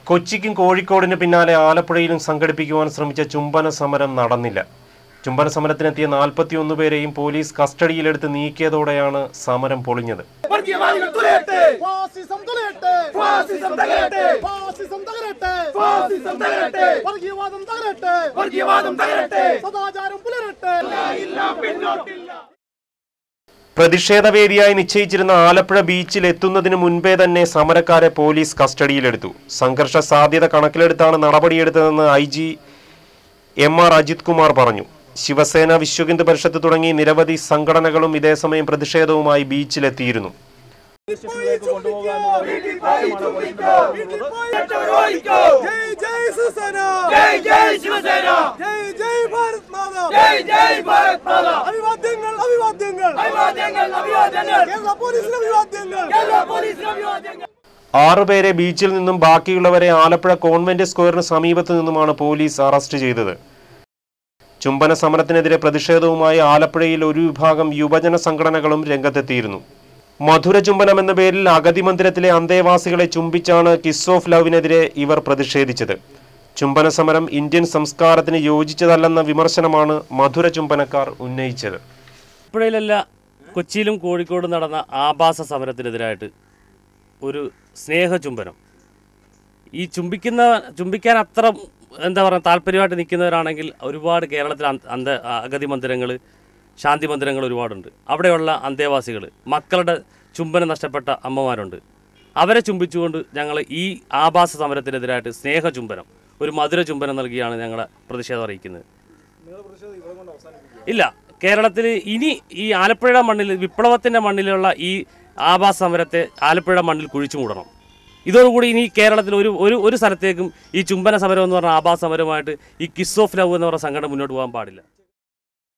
കൊച്ചിക്കും കോഴിക്കോടിന് പിന്നാലെ ആലപ്പുഴയിലും സംഘടിപ്പിക്കുവാൻ ശ്രമിച്ച ചുംബന സമരം നടന്നില്ല. ചുംബന സമരത്തിനെത്തിയ 41 പേരെയും പോലീസ് കസ്റ്റഡിയിലെടുത്ത് നീക്കിയതോടെയാണ് സമരം പൊളിഞ്ഞത്. പ്രതിഷേധവേദിയായി നിശ്ചയിച്ചിരുന്ന ആലപ്പുഴ ബീച്ചിൽ എത്തുന്നതിന് മുൻപേ തന്നെ സമരക്കാരെ പോലീസ് കസ്റ്റഡിയിലെടുത്തു. സംഘർഷ സാധ്യത കണക്കിലെടുത്താണ് നടപടിയെടുത്തതെന്ന് IG MR അജിത് കുമാർ പറഞ്ഞു. ശിവസേന, വിശ്വഹിന്ദു പരിഷത്ത് തുടങ്ങി നിരവധി സംഘടനകളും ഇതേസമയം പ്രതിഷേധവുമായി ബീച്ചിലെത്തിയിരുന്നു. ആറുപേരെ ബീച്ചിൽ നിന്നും ബാക്കിയുള്ളവരെ ആലപ്പുഴ കോൺവെന്റ് സ്ക്വയറിന് സമീപത്തു നിന്നുമാണ് പോലീസ് അറസ്റ്റ് ചെയ്തത്. ചുംബന സമരത്തിനെതിരെ പ്രതിഷേധവുമായി ആലപ്പുഴയിൽ ഒരു വിഭാഗം യുവജന സംഘടനകളും രംഗത്തെത്തിയിരുന്നു. മധുര ചുംബനം എന്ന പേരിൽ അഗതി മന്ദിരത്തിലെ അന്തേവാസികളെ ചുംബിച്ചാണ് കിസ് ഓഫ് ലവിനെതിരെ ഇവർ പ്രതിഷേധിച്ചത്. ചുംബന സമരം ഇന്ത്യൻ സംസ്കാരത്തിന് യോജിച്ചതല്ലെന്ന വിമർശനമാണ് മധുര ചുംബനക്കാർ ഉന്നയിച്ചത്. ആലപ്പുഴയിലല്ല, കൊച്ചിയിലും കോഴിക്കോടും നടന്ന ആഭാസ സമരത്തിനെതിരായിട്ട് ഒരു സ്നേഹചുംബനം, ഈ ചുംബിക്കാൻ അത്ര താല്പര്യമായിട്ട് നിൽക്കുന്നവരാണെങ്കിൽ ഒരുപാട് കേരളത്തിൽ അഗതി മന്ദിരങ്ങൾ, ശാന്തി മന്ദിരങ്ങൾ ഒരുപാടുണ്ട്. അവിടെയുള്ള അന്തേവാസികൾ, മക്കളുടെ ചുംബനം നഷ്ടപ്പെട്ട അമ്മമാരുണ്ട്. അവരെ ചുംബിച്ചുകൊണ്ട് ഞങ്ങൾ ഈ ആഭാസ സമരത്തിനെതിരായിട്ട് സ്നേഹചുംബനം, ഒരു മധുര ചുംബനം നൽകിയാണ് ഞങ്ങൾ പ്രതിഷേധം അറിയിക്കുന്നത്. ഇല്ല, കേരളത്തിൽ ഇനി ഈ ആലപ്പുഴയുടെ മണ്ണിൽ, വിപ്ലവത്തിൻ്റെ മണ്ണിലുള്ള ഈ ആഭാസ സമരത്തെ ആലപ്പുഴയുടെ മണ്ണിൽ കുഴിച്ചു മൂടണം. ഇതോടുകൂടി ഇനി കേരളത്തിൽ ഒരു സ്ഥലത്തേക്കും ഈ ചുംബന സമരം എന്ന് പറഞ്ഞ ആഭാസ സമരമായിട്ട് ഈ കിസ് ഓഫ് ലവ് എന്ന് പറഞ്ഞ സംഘടന മുന്നോട്ട് പോകാൻ പാടില്ല.